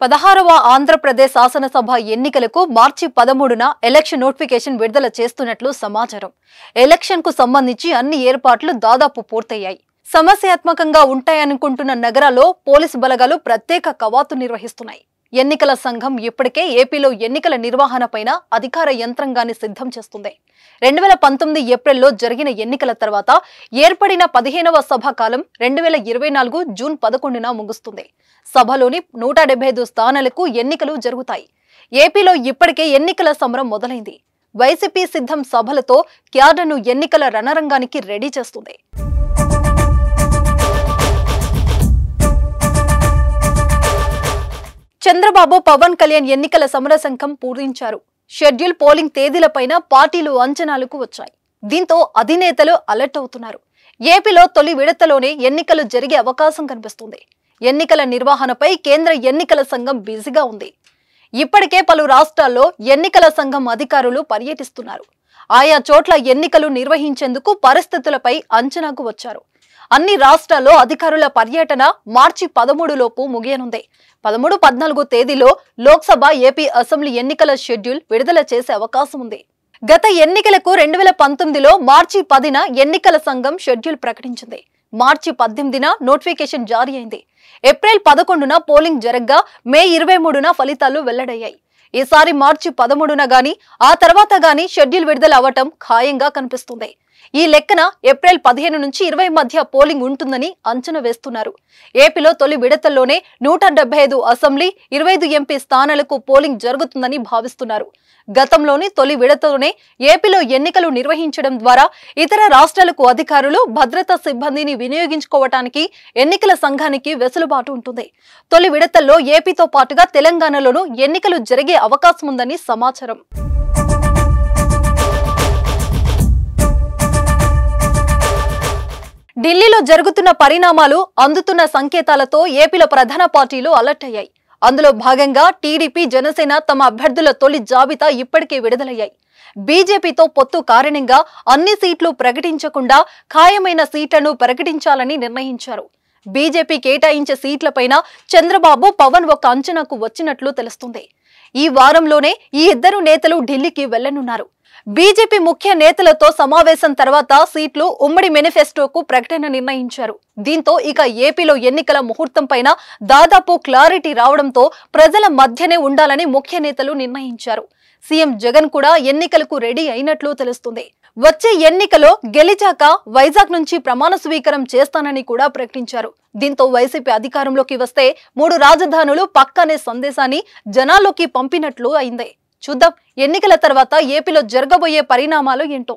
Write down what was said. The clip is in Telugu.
16వ ఆంధ్రప్రదేశ్ శాసనసభ ఎన్నికలకు మార్చి 13న ఎలక్షన్ నోటిఫికేషన్ విడుదల చేస్తున్నట్లు సమాచారం. ఎలక్షన్ కు సంబంధించి అన్ని ఏర్పాట్లు దాదాపు పూర్తయ్యాయి. సమస్యాత్మకంగా ఉంటాయనుకుంటున్న నగరాల్లో పోలీసు బలగాలు ప్రత్యేక కవాతు నిర్వహిస్తున్నాయి. ఎన్నికల సంఘం ఇప్పటికే ఏపీలో ఎన్నికల నిర్వహణపైన అధికార యంత్రాంగాన్ని సిద్ధం చేస్తుంది. 2019 ఏప్రిల్లో జరిగిన ఎన్నికల తర్వాత ఏర్పడిన 15వ సభ కాలం 2024 జూన్ 11న ముగుస్తుంది. సభలోని 175 స్థానాలకు ఎన్నికలు జరుగుతాయి. ఏపీలో ఇప్పటికే ఎన్నికల సమరం మొదలైంది. వైసీపీ సిద్ధం సభలతో క్యాడర్ను ఎన్నికల రణరంగానికి రెడీ చేస్తుంది. చంద్రబాబు పవన్ కళ్యాణ్ ఎన్నికల సమరశంఖం పూరించారు. షెడ్యూల్ పోలింగ్ తేదీలపైన పార్టీలు అంచనాలకు వచ్చాయి. దీంతో అధినేతలు అలర్ట్ అవుతున్నారు. ఏపీలో తొలి విడతలోనే ఎన్నికలు జరిగే అవకాశం కనిపిస్తుంది. ఎన్నికల నిర్వహణపై కేంద్ర ఎన్నికల సంఘం బిజీగా ఉంది. ఇప్పటికే పలు రాష్ట్రాల్లో ఎన్నికల సంఘం అధికారులు పర్యటిస్తున్నారు. ఆయా చోట్ల ఎన్నికలు నిర్వహించేందుకు పరిస్థితులపై అంచనాకు వచ్చారు. అన్ని రాష్ట్రాల్లో అధికారుల పర్యటన మార్చి 13 లోపు ముగియనుంది. 13, 14 తేదీలో లోక్సభ, ఏపీ అసెంబ్లీ ఎన్నికల షెడ్యూల్ విడుదల చేసే అవకాశం ఉంది. గత ఎన్నికలకు 2019లో మార్చి 10న ఎన్నికల సంఘం షెడ్యూల్ ప్రకటించింది. మార్చి 18న నోటిఫికేషన్ జారీ అయింది. ఏప్రిల్ 11న పోలింగ్ జరగ్గా మే 23న ఫలితాలు వెల్లడయ్యాయి. ఈసారి మార్చి 13న గాని ఆ తర్వాత గాని షెడ్యూల్ విడుదల అవటం ఖాయంగా కనిపిస్తుంది. ఈ లెక్కన ఏప్రిల్ 15 నుంచి 20 మధ్య పోలింగ్ ఉంటుందని అంచనా వేస్తున్నారు. ఏపీలో తొలి విడతల్లోనే 175 అసెంబ్లీ, 25 ఎంపీ స్థానాలకు పోలింగ్ జరుగుతుందని భావిస్తున్నారు. గతంలోని తొలి విడతలోనే ఏపీలో ఎన్నికలు నిర్వహించడం ద్వారా ఇతర రాష్ట్రాలకు అధికారులు, భద్రతా సిబ్బందిని వినియోగించుకోవటానికి ఎన్నికల సంఘానికి వెసులుబాటు ఉంటుంది. తొలి విడతల్లో ఏపీతో పాటుగా తెలంగాణలోనూ ఎన్నికలు జరిగే అవకాశం ఉందని సమాచారం. ఢిల్లీలో జరుగుతున్న పరిణామాలు, అందుతున్న సంకేతాలతో ఏపీలో ప్రధాన పార్టీలు అలర్ట్ అయ్యాయి. అందులో భాగంగా టీడీపీ, జనసేన తమ అభ్యర్థుల తొలి జాబితా ఇప్పటికే విడుదలయ్యాయి. బీజేపీతో పొత్తు కారణంగా అన్ని సీట్లు ప్రకటించకుండా ఖాయమైన సీట్లను ప్రకటించాలని నిర్ణయించారు. బీజేపీ కేటాయించే సీట్లపైన చంద్రబాబు, పవన్ ఒక అంచనాకు వచ్చినట్లు తెలుస్తుంది. ఈ వారంలోనే ఈ ఇద్దరు నేతలు ఢిల్లీకి వెళ్లనున్నారు. బీజేపీ ముఖ్య నేతలతో సమావేశం తర్వాత సీట్లు ఉమ్మడి మేనిఫెస్టోకు ప్రకటన నిర్ణయించారు. దీంతో ఇక ఏపీలో ఎన్నికల ముహూర్తం పైన దాదాపు క్లారిటీ రావడంతో ప్రజల మధ్యనే ఉండాలని ముఖ్య నేతలు నిర్ణయించారు. సీఎం జగన్ కూడా ఎన్నికలకు రెడీ అయినట్లు తెలుస్తుంది. వచ్చే ఎన్నికలో గెలిచాక వైజాగ్ నుంచి ప్రమాణ స్వీకారం చేస్తానని కూడా ప్రకటించారు. దీంతో వైసీపీ అధికారంలోకి వస్తే 3 రాజధానులు పక్కనే సందేశాన్ని జనాల్లోకి పంపినట్లు అయింది. చూద్దాం ఎన్నికల తర్వాత ఏపీలో జరగబోయే పరిణామాలు ఏంటో.